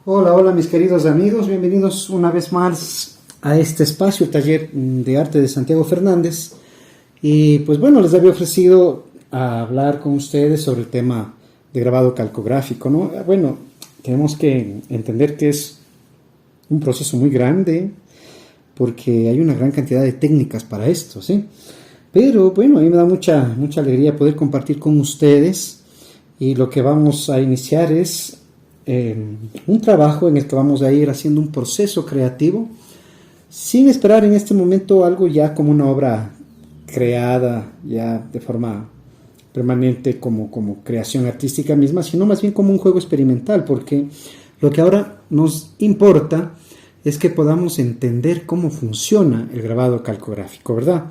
Hola, hola mis queridos amigos, bienvenidos una vez más a este espacio, el taller de arte de Santiago Fernández. Y pues bueno, les había ofrecido a hablar con ustedes sobre el tema de grabado calcográfico, ¿no? Bueno, tenemos que entender que es un proceso muy grande porque hay una gran cantidad de técnicas para esto, ¿sí? Pero bueno, a mí me da mucha alegría poder compartir con ustedes y lo que vamos a iniciar es un trabajo en el que vamos a ir haciendo un proceso creativo sin esperar en este momento algo ya como una obra creada ya de forma permanente como creación artística misma, sino más bien como un juego experimental, porque lo que ahora nos importa es que podamos entender cómo funciona el grabado calcográfico, ¿verdad?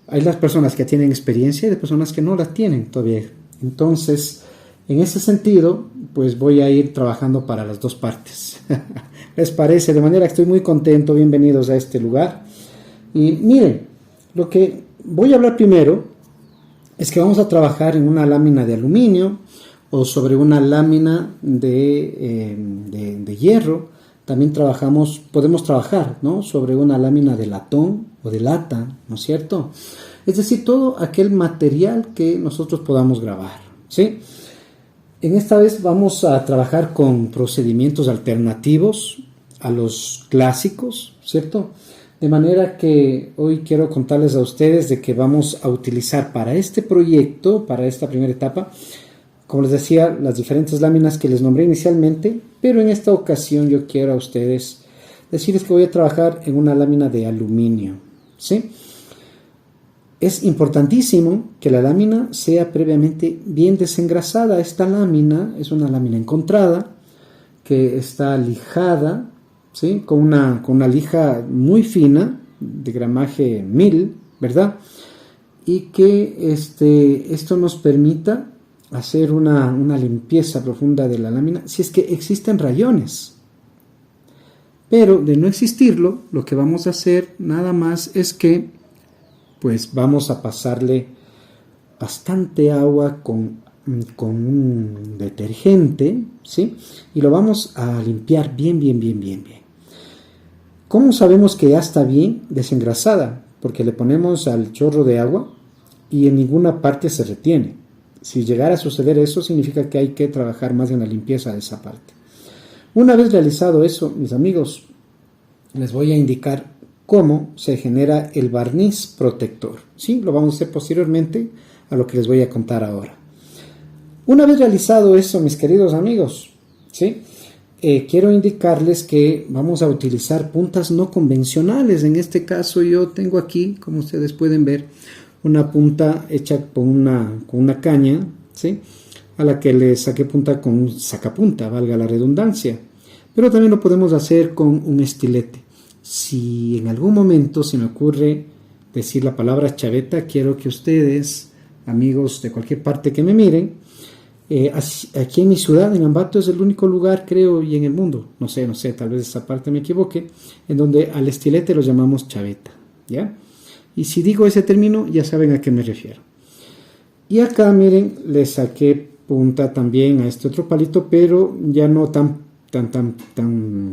Hay las personas que tienen experiencia y de personas que no la tienen todavía. Entonces, en ese sentido, pues voy a ir trabajando para las dos partes. ¿Les parece? De manera que estoy muy contento. Bienvenidos a este lugar. Y miren, lo que voy a hablar primero es que vamos a trabajar en una lámina de aluminio o sobre una lámina de hierro. También podemos trabajar, ¿no?, sobre una lámina de latón o de lata, ¿no es cierto? Es decir, todo aquel material que nosotros podamos grabar, ¿sí? En esta vez vamos a trabajar con procedimientos alternativos a los clásicos, ¿cierto? De manera que hoy quiero contarles a ustedes de que vamos a utilizar para este proyecto, para esta primera etapa, como les decía, las diferentes láminas que les nombré inicialmente, pero en esta ocasión yo quiero a ustedes decirles que voy a trabajar en una lámina de aluminio, ¿sí? Es importantísimo que la lámina sea previamente bien desengrasada. Esta lámina es una lámina encontrada que está lijada, ¿sí?, con una lija muy fina, de gramaje 1000, ¿verdad? Y que esto nos permita hacer una limpieza profunda de la lámina si es que existen rayones. Pero de no existirlo, lo que vamos a hacer nada más es que pues vamos a pasarle bastante agua con un detergente, ¿sí? Y lo vamos a limpiar bien. ¿Cómo sabemos que ya está bien desengrasada? Porque le ponemos al chorro de agua y en ninguna parte se retiene. Si llegara a suceder eso, significa que hay que trabajar más en la limpieza de esa parte. Una vez realizado eso, mis amigos, les voy a indicar cómo se genera el barniz protector. Sí, lo vamos a hacer posteriormente a lo que les voy a contar ahora. Una vez realizado eso, mis queridos amigos, ¿sí?, quiero indicarles que vamos a utilizar puntas no convencionales. En este caso yo tengo aquí, como ustedes pueden ver, una punta hecha con una caña, ¿sí?, a la que le saqué punta con un sacapunta, valga la redundancia. Pero también lo podemos hacer con un estilete. Si en algún momento se me ocurre decir la palabra chaveta, quiero que ustedes, amigos de cualquier parte que me miren, aquí en mi ciudad, en Ambato, es el único lugar, creo, y en el mundo, no sé, tal vez esa parte me equivoque, en donde al estilete lo llamamos chaveta, ¿ya? Y si digo ese término, ya saben a qué me refiero. Y acá, miren, le saqué punta también a este otro palito, pero ya no tan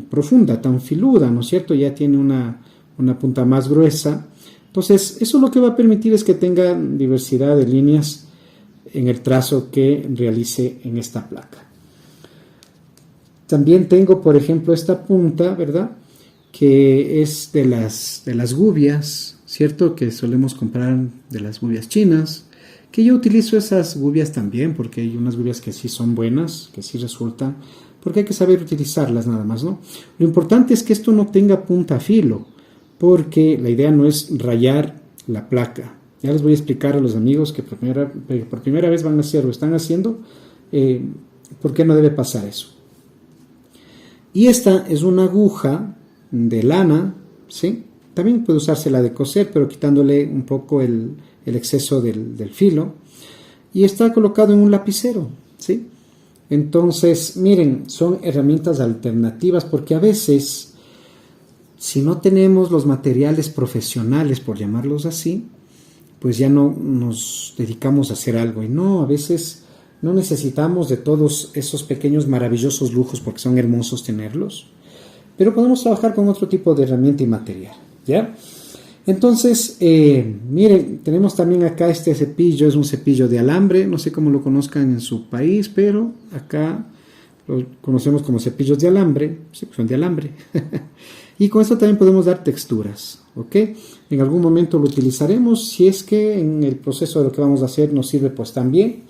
profunda, tan filuda, ¿no es cierto? Ya tiene una punta más gruesa. Entonces, eso lo que va a permitir es que tenga diversidad de líneas en el trazo que realice en esta placa. También tengo, por ejemplo, esta punta, ¿verdad?, que es de las gubias, ¿cierto?, que solemos comprar de las gubias chinas, que yo utilizo esas gubias también, porque hay unas gubias que sí son buenas, que sí resultan, porque hay que saber utilizarlas nada más, ¿no? Lo importante es que esto no tenga punta a filo, porque la idea no es rayar la placa. Ya les voy a explicar a los amigos que por primera vez van a hacer o están haciendo, por qué no debe pasar eso. Y esta es una aguja de lana, ¿sí? También puede usarse la de coser, pero quitándole un poco el exceso del filo. Y está colocado en un lapicero, ¿sí? Entonces, miren, son herramientas alternativas porque a veces, si no tenemos los materiales profesionales, por llamarlos así, pues ya no nos dedicamos a hacer algo. Y no, a veces no necesitamos de todos esos pequeños maravillosos lujos porque son hermosos tenerlos, pero podemos trabajar con otro tipo de herramienta y material, ¿ya? Entonces, miren, tenemos también acá este cepillo, es un cepillo de alambre, no sé cómo lo conozcan en su país, pero acá lo conocemos como cepillos de alambre, sí, son de alambre. Y con esto también podemos dar texturas, ¿ok? En algún momento lo utilizaremos, si es que en el proceso de lo que vamos a hacer nos sirve, pues también.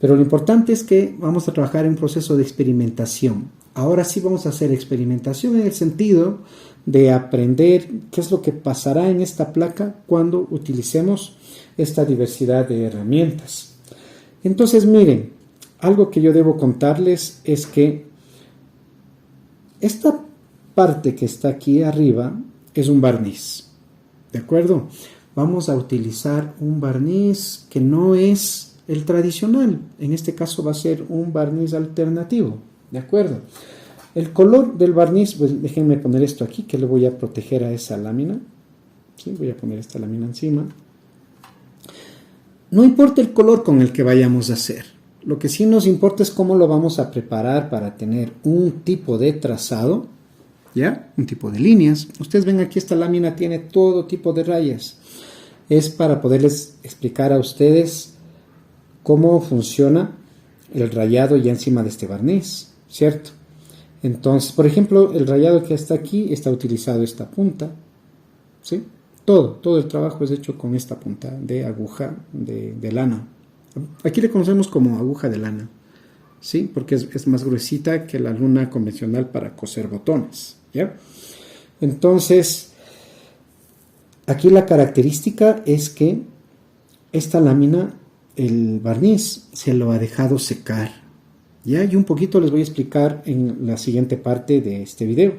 Pero lo importante es que vamos a trabajar en un proceso de experimentación. Ahora sí vamos a hacer experimentación en el sentido de aprender qué es lo que pasará en esta placa cuando utilicemos esta diversidad de herramientas. Entonces, miren, algo que yo debo contarles es que esta parte que está aquí arriba es un barniz, ¿de acuerdo? Vamos a utilizar un barniz que no es el tradicional, en este caso va a ser un barniz alternativo, ¿de acuerdo? El color del barniz, pues déjenme poner esto aquí, que le voy a proteger a esa lámina, ¿sí? Voy a poner esta lámina encima. No importa el color con el que vayamos a hacer, lo que sí nos importa es cómo lo vamos a preparar para tener un tipo de trazado, ¿ya? Un tipo de líneas. Ustedes ven aquí, esta lámina tiene todo tipo de rayas. Es para poderles explicar a ustedes cómo funciona el rayado ya encima de este barniz, ¿cierto? Entonces, por ejemplo, el rayado que está aquí está utilizado esta punta, ¿sí? Todo el trabajo es hecho con esta punta de aguja de lana. Aquí le conocemos como aguja de lana, ¿sí? Porque es más gruesita que la luna convencional para coser botones, ¿ya? Entonces, aquí la característica es que esta lámina, el barniz, se lo ha dejado secar, ¿ya? Y un poquito les voy a explicar en la siguiente parte de este video.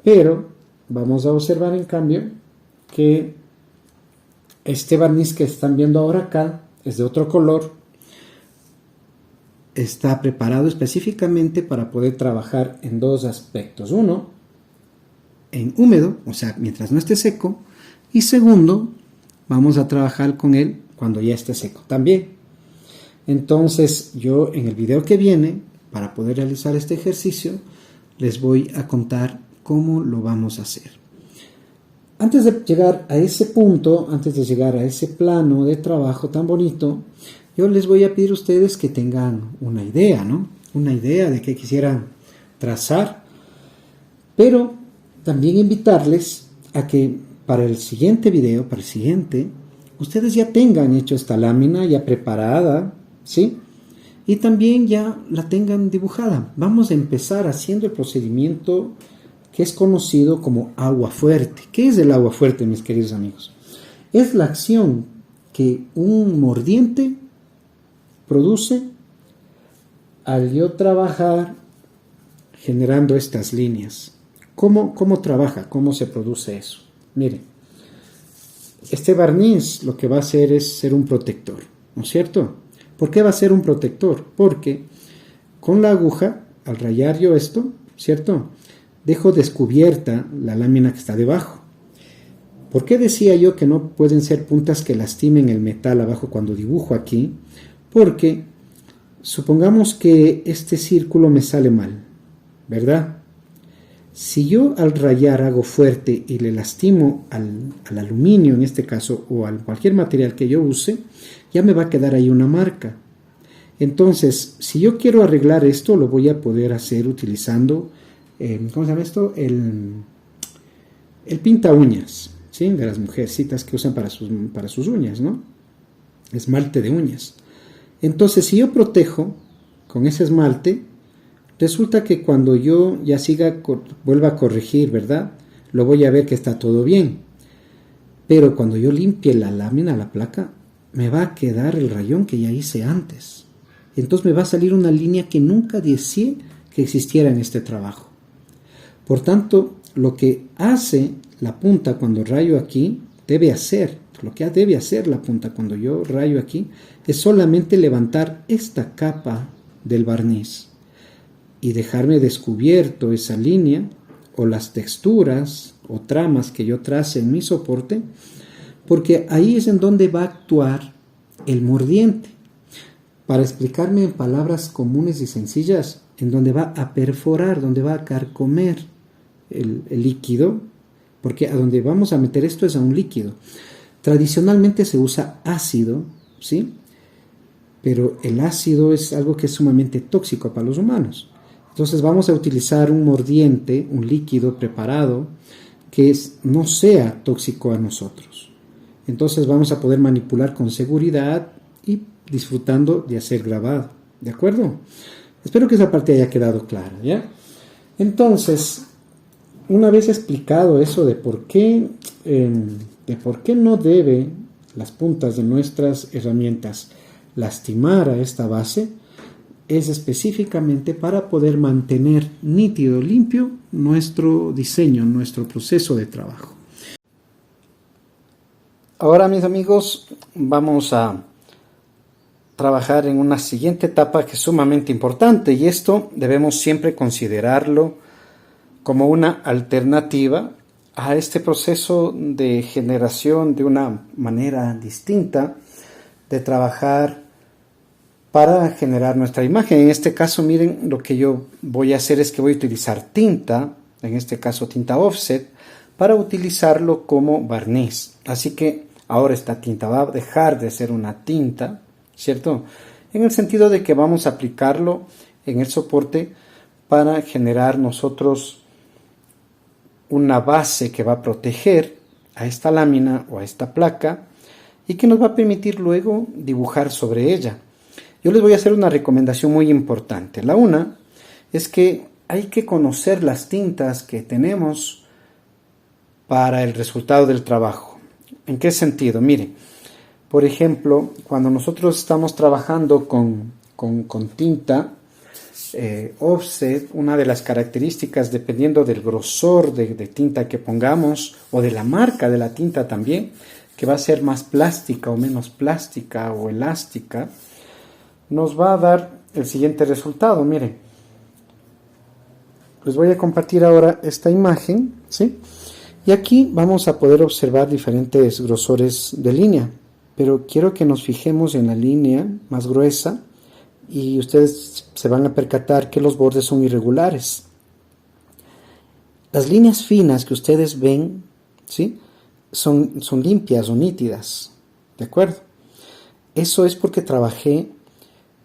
Pero vamos a observar en cambio que este barniz que están viendo ahora acá es de otro color. Está preparado específicamente para poder trabajar en dos aspectos. Uno, en húmedo, o sea, mientras no esté seco. Y segundo, vamos a trabajar con él cuando ya esté seco también. Entonces, yo en el video que viene, para poder realizar este ejercicio, les voy a contar cómo lo vamos a hacer. Antes de llegar a ese punto, antes de llegar a ese plano de trabajo tan bonito, yo les voy a pedir a ustedes que tengan una idea, ¿no? Una idea de qué quisieran trazar, pero también invitarles a que para el siguiente video, para el siguiente, ustedes ya tengan hecho esta lámina ya preparada, ¿sí? Y también ya la tengan dibujada. Vamos a empezar haciendo el procedimiento que es conocido como agua fuerte. ¿Qué es el agua fuerte, mis queridos amigos? Es la acción que un mordiente produce al yo trabajar generando estas líneas. ¿Cómo trabaja? ¿Cómo se produce eso? Miren, este barniz lo que va a hacer es ser un protector, ¿no es cierto? ¿Por qué va a ser un protector? Porque con la aguja, al rayar yo esto, ¿cierto?, dejo descubierta la lámina que está debajo. ¿Por qué decía yo que no pueden ser puntas que lastimen el metal abajo cuando dibujo aquí? Porque supongamos que este círculo me sale mal, ¿verdad? Si yo al rayar hago fuerte y le lastimo al aluminio en este caso o a cualquier material que yo use, ya me va a quedar ahí una marca. Entonces, si yo quiero arreglar esto, lo voy a poder hacer utilizando, ¿cómo se llama esto? El pinta uñas, ¿sí? De las mujercitas que usan para sus uñas, ¿no? Esmalte de uñas. Entonces, si yo protejo con ese esmalte, resulta que cuando yo ya vuelva a corregir, ¿verdad?, lo voy a ver que está todo bien. Pero cuando yo limpie la lámina, la placa, me va a quedar el rayón que ya hice antes. Entonces me va a salir una línea que nunca deseé que existiera en este trabajo. Por tanto, lo que hace la punta cuando rayo aquí, lo que debe hacer la punta cuando yo rayo aquí, es solamente levantar esta capa del barniz y dejarme descubierto esa línea o las texturas o tramas que yo trace en mi soporte, porque ahí es en donde va a actuar el mordiente. Para explicarme en palabras comunes y sencillas, en donde va a perforar, donde va a carcomer el líquido, porque a donde vamos a meter esto es a un líquido. Tradicionalmente se usa ácido, ¿sí? Pero el ácido es algo que es sumamente tóxico para los humanos. Entonces vamos a utilizar un mordiente, un líquido preparado que no sea tóxico a nosotros. Entonces vamos a poder manipular con seguridad y disfrutando de hacer grabado. ¿De acuerdo? Espero que esa parte haya quedado clara, ¿ya? Entonces, una vez explicado eso de por qué no debe las puntas de nuestras herramientas lastimar a esta base, es específicamente para poder mantener nítido, limpio nuestro diseño, nuestro proceso de trabajo. Ahora, mis amigos, vamos a trabajar en una siguiente etapa que es sumamente importante, y esto debemos siempre considerarlo como una alternativa a este proceso de generación de una manera distinta de trabajar para generar nuestra imagen. En este caso, miren, lo que yo voy a hacer es que voy a utilizar tinta, en este caso tinta offset, para utilizarlo como barniz. Así que ahora esta tinta va a dejar de ser una tinta, ¿cierto? En el sentido de que vamos a aplicarlo en el soporte para generar nosotros una base que va a proteger a esta lámina o a esta placa y que nos va a permitir luego dibujar sobre ella. Yo les voy a hacer una recomendación muy importante. La una es que hay que conocer las tintas que tenemos para el resultado del trabajo. ¿En qué sentido? Mire, por ejemplo, cuando nosotros estamos trabajando con tinta offset, una de las características, dependiendo del grosor de tinta que pongamos o de la marca de la tinta también, que va a ser más plástica o menos plástica o elástica, nos va a dar el siguiente resultado. Miren, les voy a compartir ahora esta imagen, ¿sí? Y aquí vamos a poder observar diferentes grosores de línea, pero quiero que nos fijemos en la línea más gruesa y ustedes se van a percatar que los bordes son irregulares. Las líneas finas que ustedes ven, ¿sí?, son limpias o nítidas, ¿de acuerdo? Eso es porque trabajé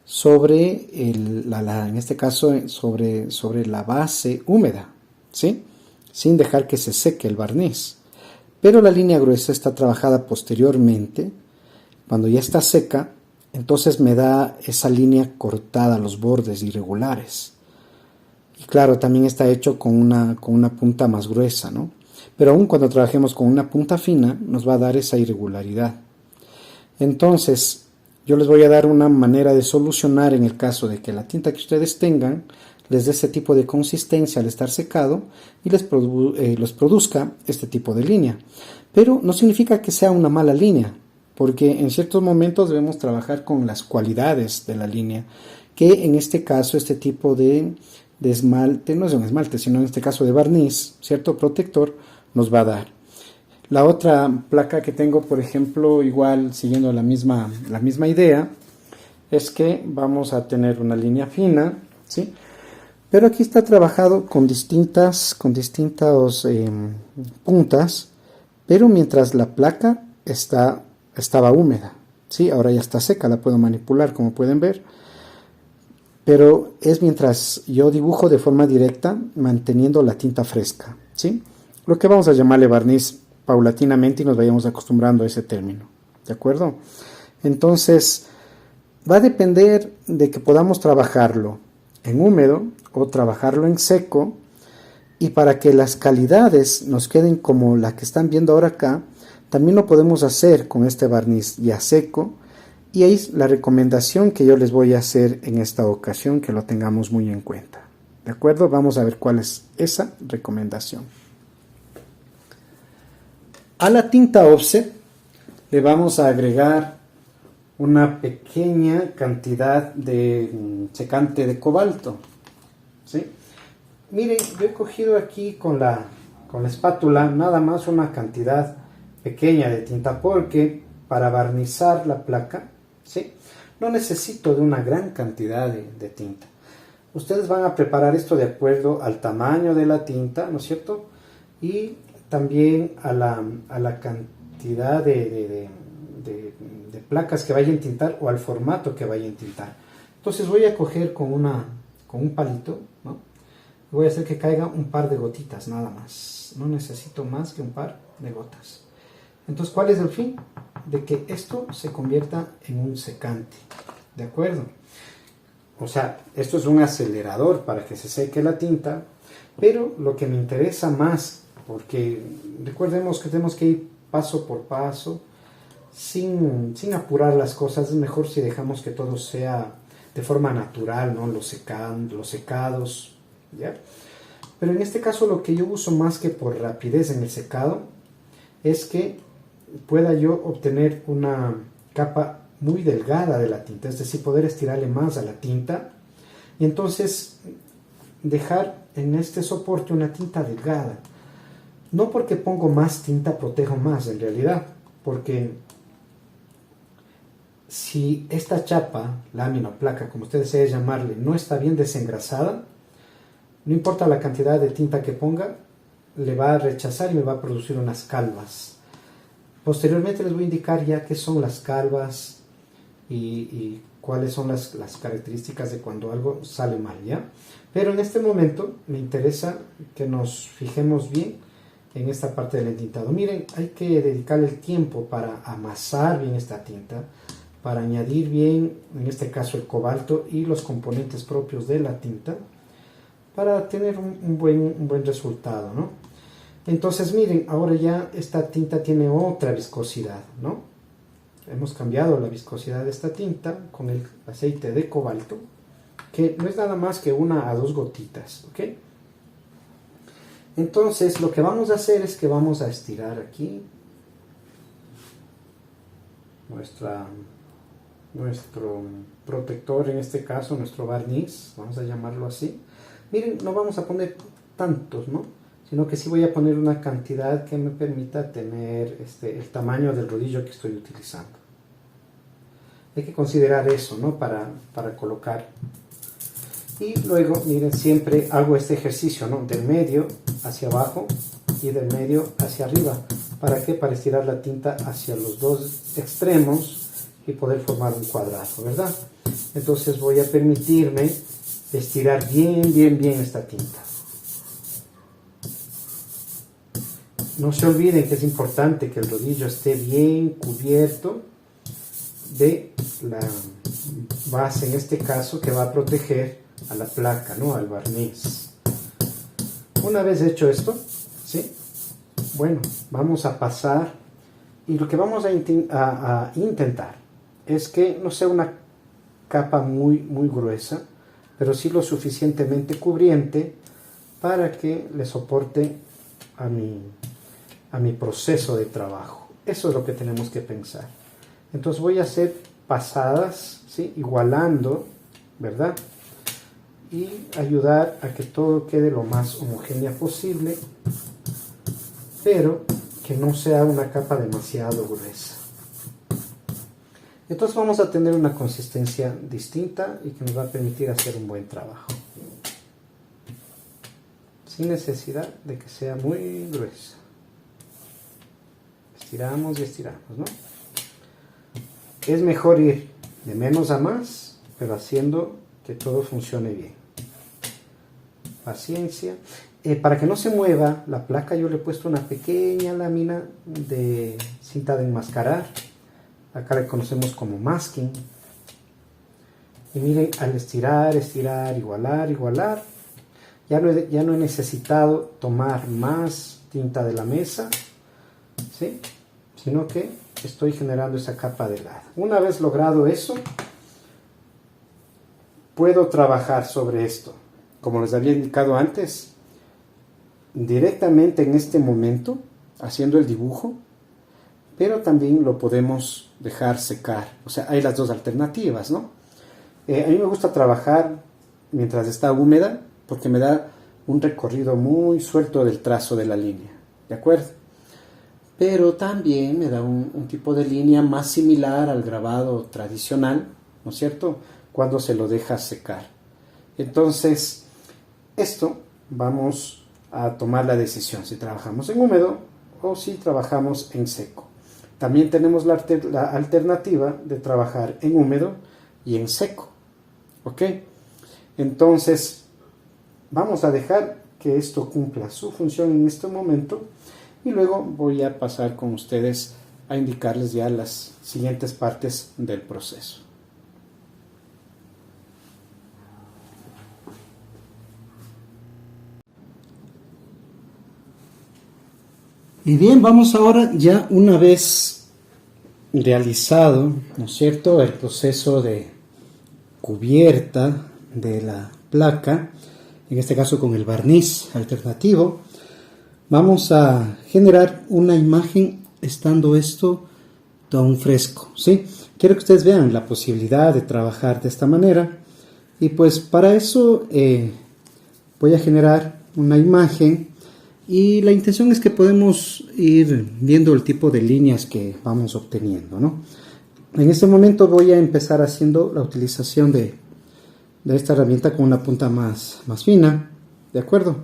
sobre en este caso sobre la base húmeda, ¿sí?, sin dejar que se seque el barniz. Pero la línea gruesa está trabajada posteriormente. Cuando ya está seca, entonces me da esa línea cortada, los bordes irregulares. Y claro, también está hecho con una punta más gruesa, ¿no? Pero aún cuando trabajemos con una punta fina, nos va a dar esa irregularidad. Entonces, yo les voy a dar una manera de solucionar en el caso de que la tinta que ustedes tengan les dé ese tipo de consistencia al estar secado y les produzca este tipo de línea. Pero no significa que sea una mala línea, porque en ciertos momentos debemos trabajar con las cualidades de la línea, que en este caso este tipo de esmalte, no es un esmalte, sino en este caso de barniz, ¿cierto?, protector, nos va a dar. La otra placa que tengo, por ejemplo, igual siguiendo la misma idea, es que vamos a tener una línea fina, ¿sí?, pero aquí está trabajado con distintas puntas, pero mientras la placa estaba húmeda, ¿sí? Ahora ya está seca, la puedo manipular, como pueden ver, pero es mientras yo dibujo de forma directa, manteniendo la tinta fresca, ¿sí? Lo que vamos a llamarle barniz paulatinamente y nos vayamos acostumbrando a ese término, ¿de acuerdo? Entonces, va a depender de que podamos trabajarlo en húmedo o trabajarlo en seco, y para que las calidades nos queden como la que están viendo ahora acá, también lo podemos hacer con este barniz ya seco, y ahí es la recomendación que yo les voy a hacer en esta ocasión, que lo tengamos muy en cuenta, ¿de acuerdo? Vamos a ver cuál es esa recomendación. A la tinta offset le vamos a agregar una pequeña cantidad de secante de cobalto, ¿sí? Miren, yo he cogido aquí con la espátula nada más una cantidad pequeña de tinta, porque para barnizar la placa, ¿sí?, No necesito de una gran cantidad de tinta. Ustedes van a preparar esto de acuerdo al tamaño de la tinta, ¿no es cierto? Y también a la cantidad de placas que vayan a tintar o al formato que vayan a tintar. Entonces voy a coger con un palito, ¿no? Voy a hacer que caiga un par de gotitas, nada más. No necesito más que un par de gotas. Entonces, ¿cuál es el fin? De que esto se convierta en un secante, ¿de acuerdo? O sea, esto es un acelerador para que se seque la tinta, pero lo que me interesa más, porque recordemos que tenemos que ir paso por paso, sin apurar las cosas, es mejor si dejamos que todo sea de forma natural, ¿no? Los secados, ¿ya? Pero en este caso lo que yo uso más que por rapidez en el secado es que pueda yo obtener una capa muy delgada de la tinta, es decir, poder estirarle más a la tinta y entonces dejar en este soporte una tinta delgada. No porque pongo más tinta protejo más, en realidad, porque si esta chapa, lámina o placa, como ustedes deseen llamarle, no está bien desengrasada, no importa la cantidad de tinta que ponga, le va a rechazar y me va a producir unas calvas. Posteriormente les voy a indicar ya qué son las calvas y cuáles son las características de cuando algo sale mal, ¿ya? Pero en este momento me interesa que nos fijemos bien en esta parte del entintado. Miren, hay que dedicarle el tiempo para amasar bien esta tinta, para añadir bien, en este caso el cobalto y los componentes propios de la tinta, para tener un buen resultado, ¿no? Entonces miren, ahora ya esta tinta tiene otra viscosidad, ¿no? Hemos cambiado la viscosidad de esta tinta con el aceite de cobalto, que no es nada más que 1 a 2 gotitas, ¿ok? Entonces lo que vamos a hacer es que vamos a estirar aquí nuestro protector, en este caso nuestro barniz, vamos a llamarlo así. Miren, no vamos a poner tantos, ¿no? Sino que sí voy a poner una cantidad que me permita tener el tamaño del rodillo que estoy utilizando. Hay que considerar eso, ¿no? Para colocar. Y luego, miren, siempre hago este ejercicio, ¿no? Del medio hacia abajo y del medio hacia arriba. ¿Para qué? Para estirar la tinta hacia los dos extremos y poder formar un cuadrado, ¿verdad? Entonces voy a permitirme estirar bien esta tinta. No se olviden que es importante que el rodillo esté bien cubierto de la base, en este caso, que va a proteger a la placa, ¿no? Al barniz. Una vez hecho esto, ¿sí? Bueno, vamos a pasar y lo que vamos a intentar es que no sea una capa muy gruesa, pero sí lo suficientemente cubriente para que le soporte a mi proceso de trabajo. Eso es lo que tenemos que pensar. Entonces voy a hacer pasadas, ¿sí? Igualando, ¿verdad? Y ayudar a que todo quede lo más homogénea posible, pero que no sea una capa demasiado gruesa. Entonces vamos a tener una consistencia distinta y que nos va a permitir hacer un buen trabajo, sin necesidad de que sea muy gruesa. Estiramos y estiramos, ¿no? Es mejor ir de menos a más, pero haciendo que todo funcione bien. Paciencia. Para que no se mueva la placa, yo le he puesto una pequeña lámina de cinta de enmascarar. Acá le conocemos como masking. Y miren, al estirar, igualar, ya no he necesitado tomar más tinta de la mesa, ¿sí? Sino que estoy generando esa capa de helado. Una vez logrado eso, puedo trabajar sobre esto, como les había indicado antes, directamente en este momento, haciendo el dibujo, pero también lo podemos dejar secar. O sea, hay las dos alternativas, ¿no? A mí me gusta trabajar mientras está húmeda, porque me da un recorrido muy suelto del trazo de la línea, ¿de acuerdo? Pero también me da un tipo de línea más similar al grabado tradicional, ¿no es cierto?, cuando se lo deja secar. Entonces, esto vamos a tomar la decisión si trabajamos en húmedo o si trabajamos en seco. También tenemos la alternativa de trabajar en húmedo y en seco. ¿Ok? Entonces, vamos a dejar que esto cumpla su función en este momento y luego voy a pasar con ustedes a indicarles ya las siguientes partes del proceso. Y bien, vamos ahora ya una vez realizado, ¿no es cierto?, el proceso de cubierta de la placa, en este caso con el barniz alternativo, vamos a generar una imagen estando esto aún fresco, ¿sí? Quiero que ustedes vean la posibilidad de trabajar de esta manera y pues para eso voy a generar una imagen y la intención es que podemos ir viendo el tipo de líneas que vamos obteniendo, ¿no? En este momento voy a empezar haciendo la utilización de esta herramienta con una punta más fina, ¿de acuerdo?,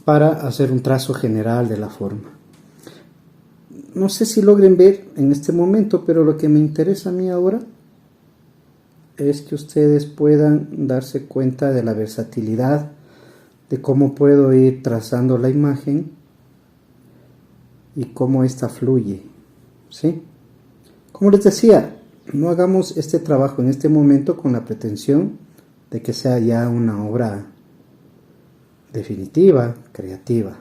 para hacer un trazo general de la forma. No sé si logren ver en este momento, pero lo que me interesa a mí ahora es que ustedes puedan darse cuenta de la versatilidad de cómo puedo ir trazando la imagen y cómo esta fluye, ¿sí? Como les decía, no hagamos este trabajo en este momento con la pretensión de que sea ya una obra definitiva, creativa,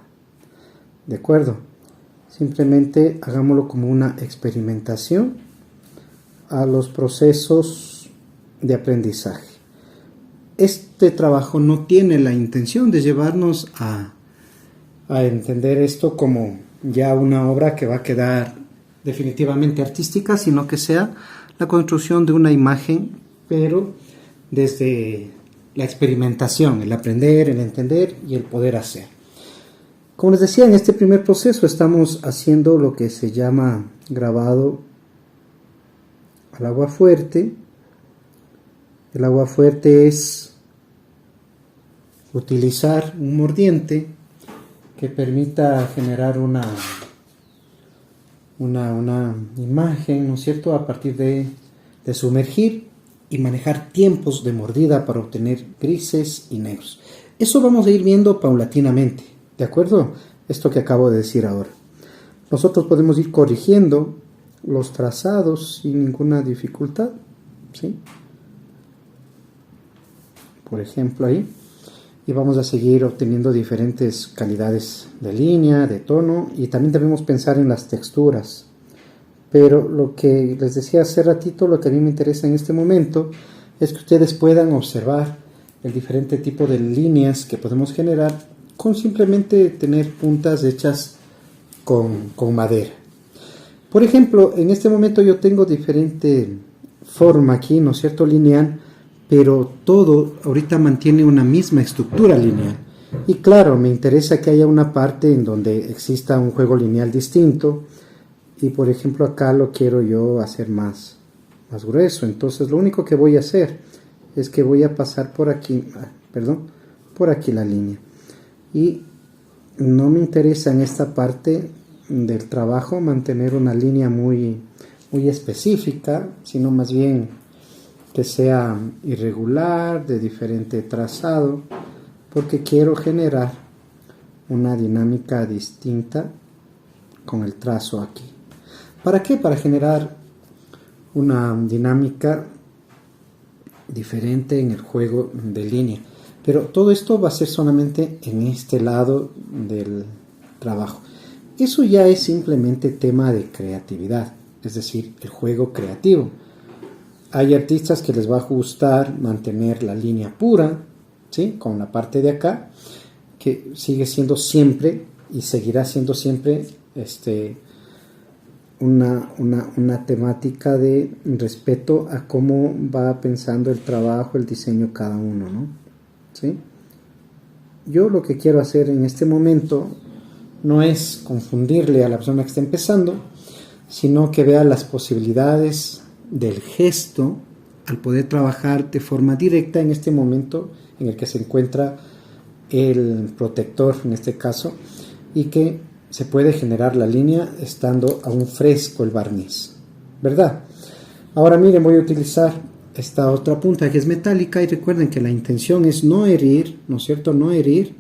¿de acuerdo? Simplemente hagámoslo como una experimentación a los procesos de aprendizaje. Este trabajo no tiene la intención de llevarnos a entender esto como ya una obra que va a quedar definitivamente artística, sino que sea la construcción de una imagen, pero desde la experimentación, el aprender, el entender y el poder hacer. Como les decía, en este primer proceso estamos haciendo lo que se llama grabado al agua fuerte. El agua fuerte es utilizar un mordiente que permita generar una imagen, ¿no es cierto?, a partir de sumergir y manejar tiempos de mordida para obtener grises y negros. Eso vamos a ir viendo paulatinamente, ¿de acuerdo? Esto que acabo de decir ahora. Nosotros podemos ir corrigiendo los trazados sin ninguna dificultad, ¿sí? Por ejemplo ahí. Y vamos a seguir obteniendo diferentes calidades de línea, de tono, y también debemos pensar en las texturas. Pero lo que les decía hace ratito, lo que a mí me interesa en este momento es que ustedes puedan observar el diferente tipo de líneas que podemos generar con simplemente tener puntas hechas con madera. Por ejemplo, en este momento yo tengo diferente forma aquí, ¿no es cierto?, lineal, pero todo ahorita mantiene una misma estructura lineal. Y claro, me interesa que haya una parte en donde exista un juego lineal distinto. Y por ejemplo acá lo quiero yo hacer más grueso. Entonces lo único que voy a hacer es que voy a pasar por aquí, por aquí la línea. Y no me interesa en esta parte del trabajo mantener una línea muy específica, sino más bien que sea irregular, de diferente trazado, porque quiero generar una dinámica distinta con el trazo aquí. ¿Para qué? Para generar una dinámica diferente en el juego de línea. Pero todo esto va a ser solamente en este lado del trabajo. Eso ya es simplemente tema de creatividad, es decir, el juego creativo. Hay artistas que les va a gustar mantener la línea pura, ¿sí?, con la parte de acá, que sigue siendo siempre y seguirá siendo siempre una temática de respeto a cómo va pensando el trabajo, el diseño cada uno, ¿no? ¿Sí? Yo lo que quiero hacer en este momento no es confundirle a la persona que está empezando, sino que vea las posibilidades del gesto al poder trabajar de forma directa en este momento en el que se encuentra el protector, en este caso, y que se puede generar la línea estando aún fresco el barniz, ¿verdad? Ahora miren, voy a utilizar esta otra punta que es metálica y recuerden que la intención es no herir, ¿no es cierto? No herir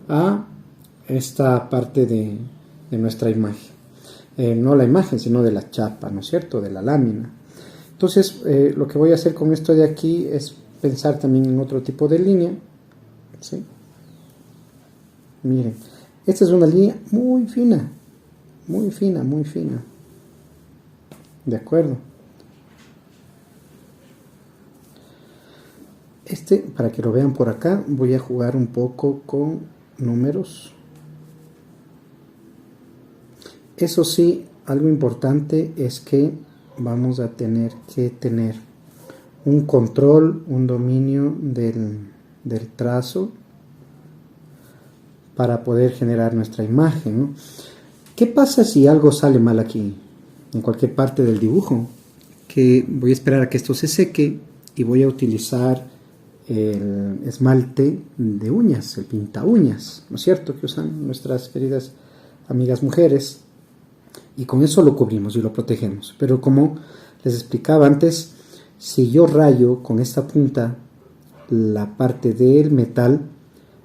a esta parte de nuestra imagen. No la imagen, sino de la chapa, ¿no es cierto? De la lámina. Entonces, lo que voy a hacer con esto de aquí es pensar también en otro tipo de línea, ¿sí? Miren, esta es una línea muy fina, muy fina, muy fina. ¿De acuerdo? Para que lo vean por acá, voy a jugar un poco con números. Eso sí, algo importante es que vamos a tener que tener un control, un dominio del trazo para poder generar nuestra imagen, ¿no? ¿Qué pasa si algo sale mal aquí, en cualquier parte del dibujo? Que voy a esperar a que esto se seque y voy a utilizar el esmalte de uñas, el pinta uñas, ¿no es cierto? Que usan nuestras queridas amigas mujeres. Y con eso lo cubrimos y lo protegemos. Pero como les explicaba antes, si yo rayo con esta punta la parte del metal,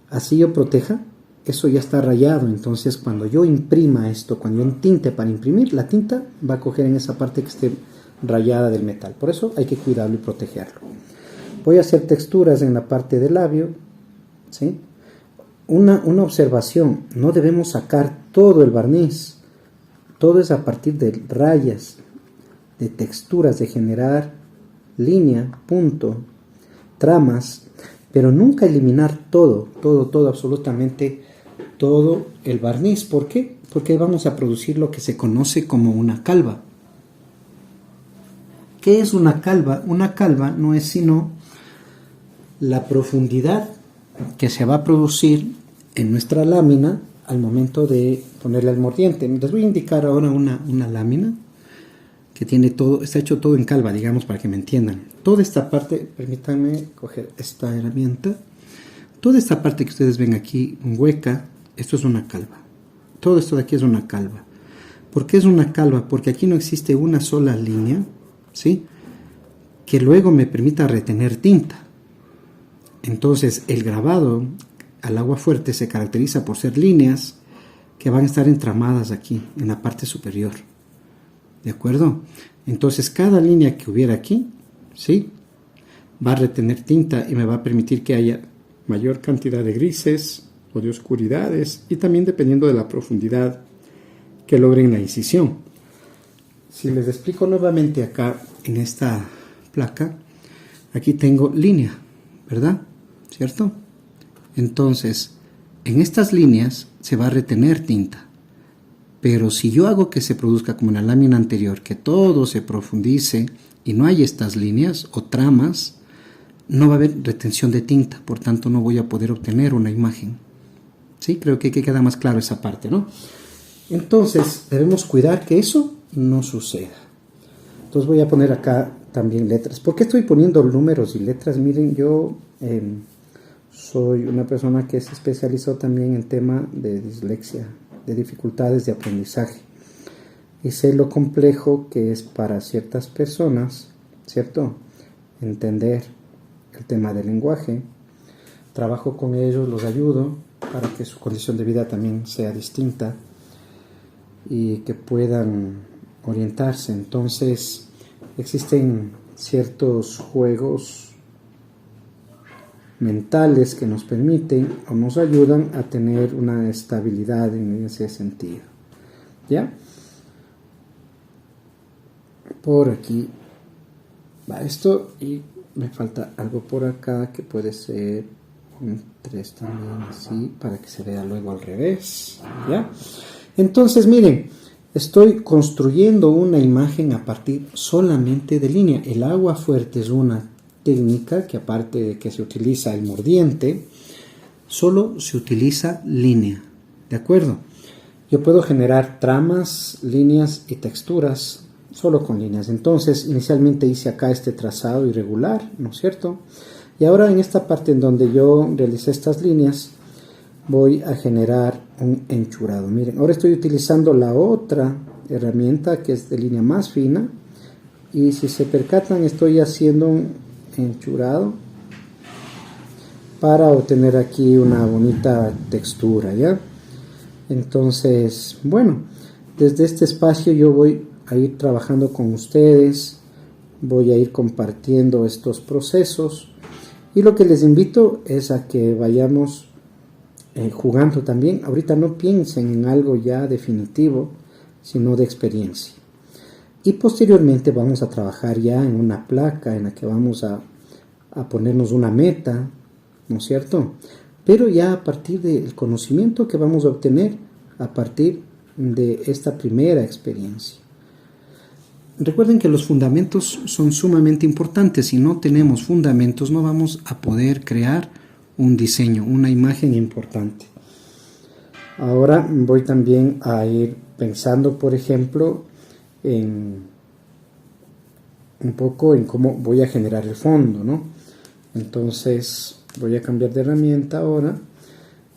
así yo proteja, eso ya está rayado. Entonces cuando yo imprima esto, cuando yo entinte para imprimir, la tinta va a coger en esa parte que esté rayada del metal. Por eso hay que cuidarlo y protegerlo. Voy a hacer texturas en la parte del labio, ¿sí? Una observación, no debemos sacar todo el barniz. Todo es a partir de rayas, de texturas, de generar línea, punto, tramas, pero nunca eliminar todo, absolutamente todo el barniz. ¿Por qué? Porque vamos a producir lo que se conoce como una calva. ¿Qué es una calva? Una calva no es sino la profundidad que se va a producir en nuestra lámina al momento de ponerle al mordiente. Les voy a indicar ahora una lámina que tiene todo, está hecho todo en calva, digamos, para que me entiendan. Toda esta parte, permítanme coger esta herramienta, toda esta parte que ustedes ven aquí hueca, esto es una calva. Todo esto de aquí es una calva. ¿Por qué es una calva? Porque aquí no existe una sola línea, ¿sí?, que luego me permita retener tinta. Entonces el grabado al agua fuerte se caracteriza por ser líneas que van a estar entramadas aquí en la parte superior, ¿de acuerdo? Entonces cada línea que hubiera aquí, ¿sí?, va a retener tinta y me va a permitir que haya mayor cantidad de grises o de oscuridades, y también dependiendo de la profundidad que logren la incisión. Si les explico nuevamente acá en esta placa, aquí tengo línea, ¿verdad? ¿Cierto? Entonces, en estas líneas se va a retener tinta. Pero si yo hago que se produzca como en la lámina anterior, que todo se profundice y no hay estas líneas o tramas, no va a haber retención de tinta, por tanto no voy a poder obtener una imagen. ¿Sí? Creo que queda más claro esa parte, ¿no? Entonces, debemos cuidar que eso no suceda. Entonces voy a poner acá también letras. ¿Por qué estoy poniendo números y letras? Miren, yo soy una persona que se especializó también en tema de dislexia, de dificultades de aprendizaje. Y sé lo complejo que es para ciertas personas, ¿cierto?, entender el tema del lenguaje. Trabajo con ellos, los ayudo para que su condición de vida también sea distinta y que puedan orientarse. Entonces, existen ciertos juegos mentales que nos permiten o nos ayudan a tener una estabilidad en ese sentido. ¿Ya? Por aquí va esto y me falta algo por acá que puede ser un 3 también, así, para que se vea luego al revés. ¿Ya? Entonces, miren, estoy construyendo una imagen a partir solamente de línea. El agua fuerte es una técnica que, aparte de que se utiliza el mordiente, solo se utiliza línea. ¿De acuerdo? Yo puedo generar tramas, líneas y texturas solo con líneas. Entonces, inicialmente hice acá este trazado irregular, ¿no es cierto? Y ahora en esta parte en donde yo realicé estas líneas, voy a generar un enchurado. Miren, ahora estoy utilizando la otra herramienta que es de línea más fina. Y si se percatan, estoy haciendo un enchurado para obtener aquí una bonita textura, ¿ya? Entonces, bueno, desde este espacio yo voy a ir trabajando con ustedes, voy a ir compartiendo estos procesos y lo que les invito es a que vayamos jugando también. Ahorita no piensen en algo ya definitivo, sino de experiencia. Y posteriormente vamos a trabajar ya en una placa en la que vamos a ponernos una meta, ¿no es cierto? Pero ya a partir del conocimiento que vamos a obtener a partir de esta primera experiencia. Recuerden que los fundamentos son sumamente importantes. Si no tenemos fundamentos, no vamos a poder crear un diseño, una imagen importante. Ahora voy también a ir pensando, por ejemplo, en un poco en cómo voy a generar el fondo, ¿no? Entonces voy a cambiar de herramienta ahora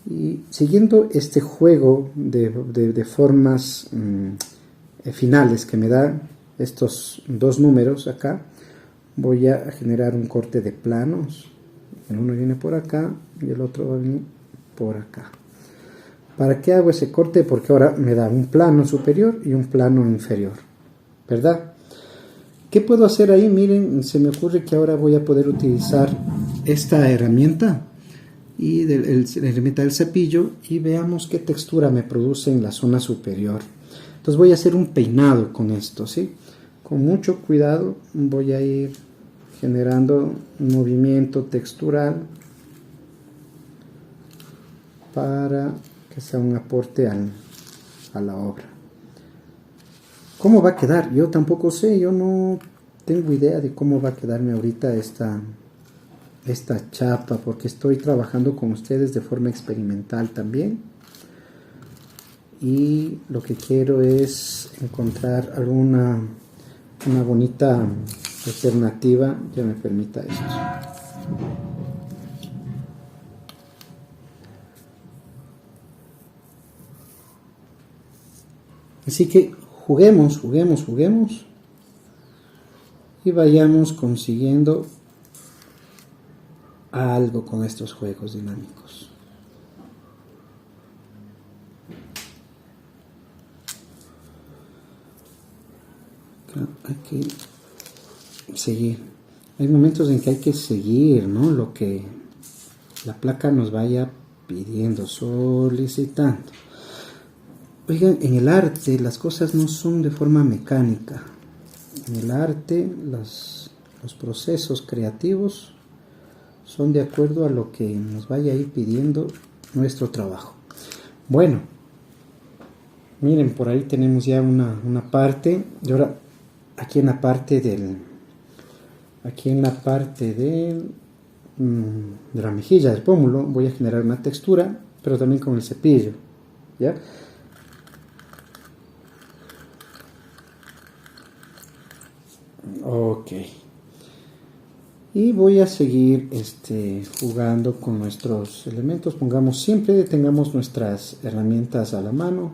y siguiendo este juego de formas finales que me dan estos dos números acá, voy a generar un corte de planos. Uno viene por acá y el otro va a venir por acá. ¿Para qué hago ese corte? Porque ahora me da un plano superior y un plano inferior, ¿verdad? ¿Qué puedo hacer ahí? Miren, se me ocurre que ahora voy a poder utilizar esta herramienta y la herramienta del cepillo y veamos qué textura me produce en la zona superior. Entonces voy a hacer un peinado con esto, ¿sí? Con mucho cuidado voy a ir generando un movimiento textural para que sea un aporte a la obra. ¿Cómo va a quedar? Yo tampoco sé, yo no tengo idea de cómo va a quedarme ahorita esta chapa, porque estoy trabajando con ustedes de forma experimental también. Y lo que quiero es encontrar una bonita alternativa que me permita esto. Así que juguemos y vayamos consiguiendo algo con estos juegos dinámicos. Hay que seguir. Hay momentos en que hay que seguir, ¿no? Lo que la placa nos vaya pidiendo, solicitando. Oigan, en el arte las cosas no son de forma mecánica. En el arte los procesos creativos son de acuerdo a lo que nos vaya a ir pidiendo nuestro trabajo. Bueno, miren, por ahí tenemos ya una parte. Y ahora, aquí en la parte de la mejilla del pómulo voy a generar una textura, pero también con el cepillo, ¿ya? Ok. Y voy a seguir jugando con nuestros elementos. Siempre tengamos nuestras herramientas a la mano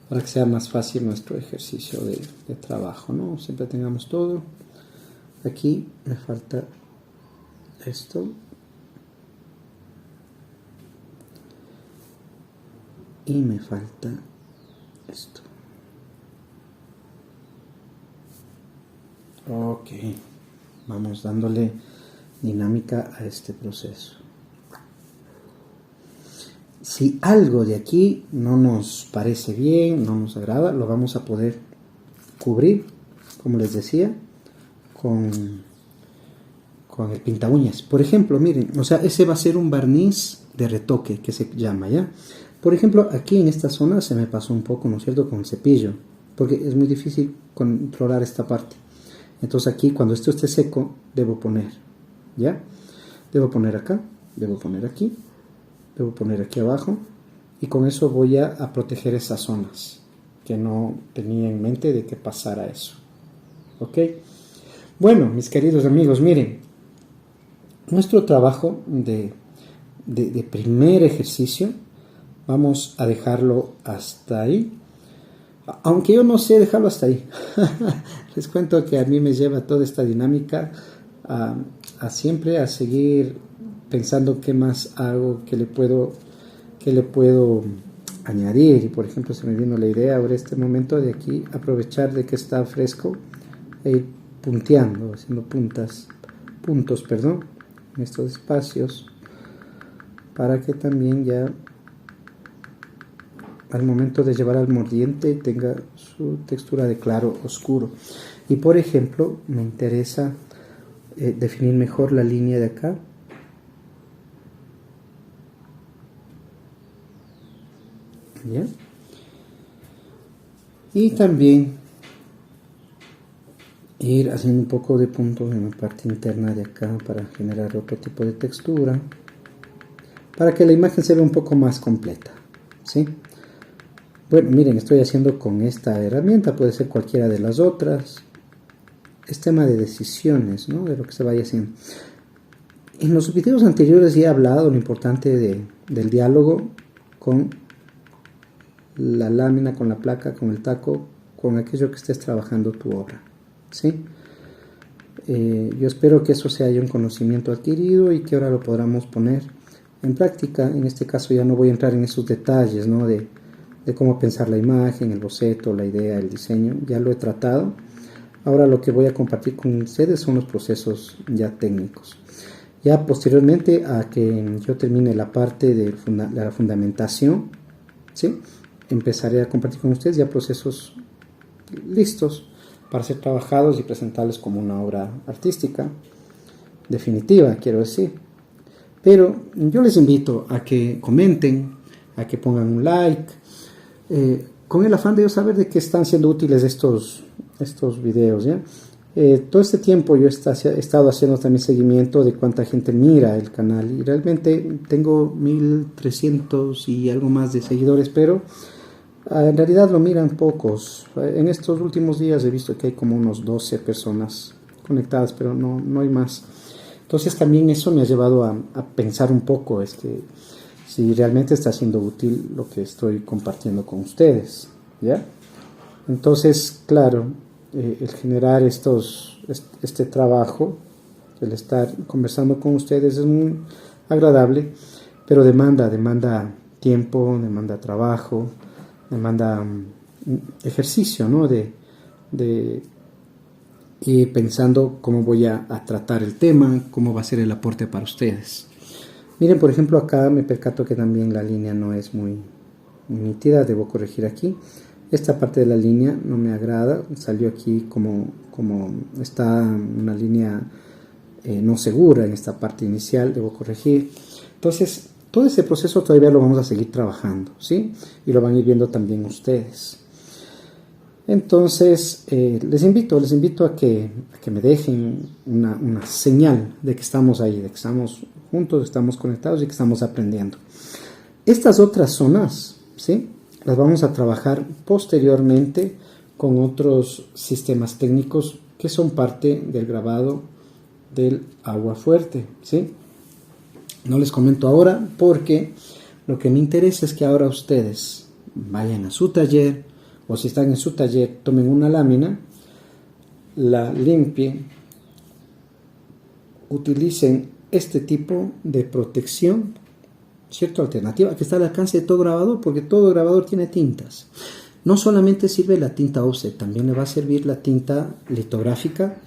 para que sea más fácil nuestro ejercicio de trabajo, ¿no? Siempre tengamos todo. Aquí me falta esto. Y me falta esto. Ok. Vamos dándole dinámica a este proceso. Si algo de aquí no nos parece bien, no nos agrada, lo vamos a poder cubrir, como les decía, con el pinta uñas. Por ejemplo, miren, o sea, ese va a ser un barniz de retoque que se llama, ¿ya? Por ejemplo, aquí en esta zona se me pasó un poco, ¿no es cierto?, con el cepillo, porque es muy difícil controlar esta parte. Entonces aquí, cuando esto esté seco, debo poner, ¿ya? Debo poner acá, debo poner aquí, debo poner aquí abajo, y con eso voy a proteger esas zonas que no tenía en mente de que pasara eso. ¿Ok? Bueno, mis queridos amigos, miren, nuestro trabajo de primer ejercicio, vamos a dejarlo hasta ahí. Aunque yo no sé dejarlo hasta ahí. Les cuento que a mí me lleva toda esta dinámica a siempre a seguir pensando qué más hago, qué le puedo añadir. Y por ejemplo, se me vino la idea ahora este momento de aquí aprovechar de que está fresco e ir punteando, haciendo puntos, en estos espacios, para que también ya al momento de llevar al mordiente tenga su textura de claro oscuro. Y por ejemplo, me interesa definir mejor la línea de acá. ¿Ya? Y también ir haciendo un poco de puntos en la parte interna de acá para generar otro tipo de textura, para que la imagen se vea un poco más completa, ¿sí? Bueno, miren, estoy haciendo con esta herramienta, puede ser cualquiera de las otras. Es tema de decisiones, ¿no? De lo que se vaya haciendo. En los videos anteriores ya he hablado lo importante del diálogo con la lámina, con la placa, con el taco, con aquello que estés trabajando tu obra, ¿sí? Yo espero que eso sea ya un conocimiento adquirido y que ahora lo podamos poner en práctica. En este caso ya no voy a entrar en esos detalles, ¿no? De cómo pensar la imagen, el boceto, la idea, el diseño, ya lo he tratado. Ahora lo que voy a compartir con ustedes son los procesos ya técnicos. Ya posteriormente a que yo termine la parte de la fundamentación, ¿sí? Empezaré a compartir con ustedes ya procesos listos para ser trabajados y presentables como una obra artística definitiva, quiero decir. Pero yo les invito a que comenten, a que pongan un like, con el afán de yo saber de qué están siendo útiles estos videos, ¿ya? Todo este tiempo yo he estado haciendo también seguimiento de cuánta gente mira el canal y realmente tengo 1300 y algo más de seguidores, pero en realidad lo miran pocos. En estos últimos días he visto que hay como unos 12 personas conectadas, pero no hay más. Entonces también eso me ha llevado a pensar un poco, si realmente está siendo útil lo que estoy compartiendo con ustedes, ¿ya? Entonces, claro, el generar este trabajo, el estar conversando con ustedes es muy agradable, pero demanda tiempo, demanda trabajo, demanda ejercicio, ¿no? De ir pensando cómo voy a tratar el tema, cómo va a ser el aporte para ustedes. Miren, por ejemplo, acá me percato que también la línea no es muy nítida, debo corregir aquí. Esta parte de la línea no me agrada, salió aquí como está una línea no segura en esta parte inicial, debo corregir. Entonces, todo ese proceso todavía lo vamos a seguir trabajando, ¿sí? Y lo van a ir viendo también ustedes. Entonces, les invito a que me dejen una señal de que estamos ahí, de que estamos juntos, estamos conectados y que estamos aprendiendo. Estas otras zonas, ¿sí? Las vamos a trabajar posteriormente con otros sistemas técnicos que son parte del grabado del agua fuerte, ¿sí? No les comento ahora porque lo que me interesa es que ahora ustedes vayan a su taller, o si están en su taller, tomen una lámina, la limpien, utilicen este tipo de protección, ¿cierto? Alternativa que está al alcance de todo grabador, porque todo grabador tiene tintas. No solamente sirve la tinta offset, también le va a servir la tinta litográfica.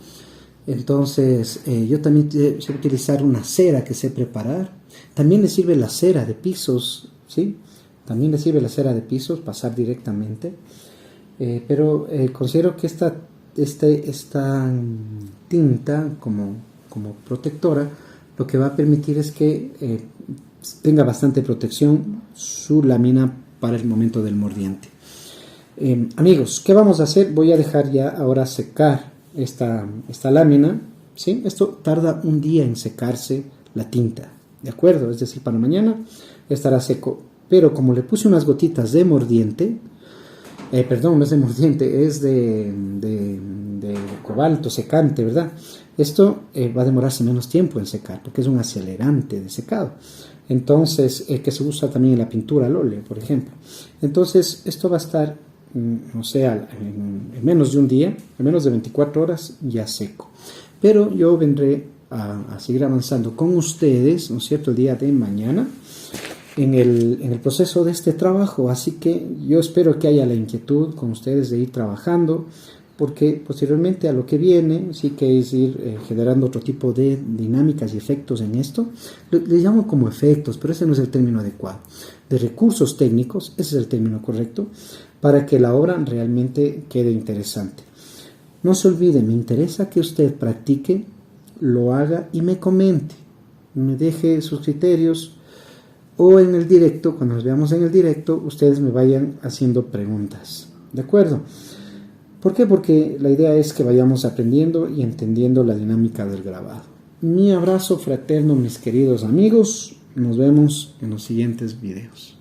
Entonces, yo también sé utilizar una cera que sé preparar. También le sirve la cera de pisos, ¿sí? También le sirve la cera de pisos, pasar directamente. Pero considero que esta tinta como protectora lo que va a permitir es que tenga bastante protección su lámina para el momento del mordiente. Amigos, ¿qué vamos a hacer? Voy a dejar ya ahora secar esta lámina, ¿sí? Esto tarda un día en secarse la tinta, ¿de acuerdo? Es decir, para mañana estará seco, pero como le puse unas gotitas de mordiente, Perdón, no es de mordiente, es de cobalto secante, ¿verdad? Esto va a demorarse menos tiempo en secar porque es un acelerante de secado. Entonces, que se usa también en la pintura al óleo, por ejemplo. Entonces, esto va a estar, o sea, en menos de un día, en menos de 24 horas, ya seco. Pero yo vendré a seguir avanzando con ustedes, ¿no es cierto?, el día de mañana en el proceso de este trabajo. Así que yo espero que haya la inquietud con ustedes de ir trabajando, porque posteriormente a lo que viene sí que es ir generando otro tipo de dinámicas y efectos en esto. Le llamo como efectos, pero ese no es el término adecuado. De recursos técnicos, ese es el término correcto, para que la obra realmente quede interesante. No se olvide, me interesa que usted practique, lo haga y me comente, me deje sus criterios, o en el directo, cuando nos veamos en el directo, ustedes me vayan haciendo preguntas. ¿De acuerdo? ¿Por qué? Porque la idea es que vayamos aprendiendo y entendiendo la dinámica del grabado. Mi abrazo fraterno, mis queridos amigos. Nos vemos en los siguientes videos.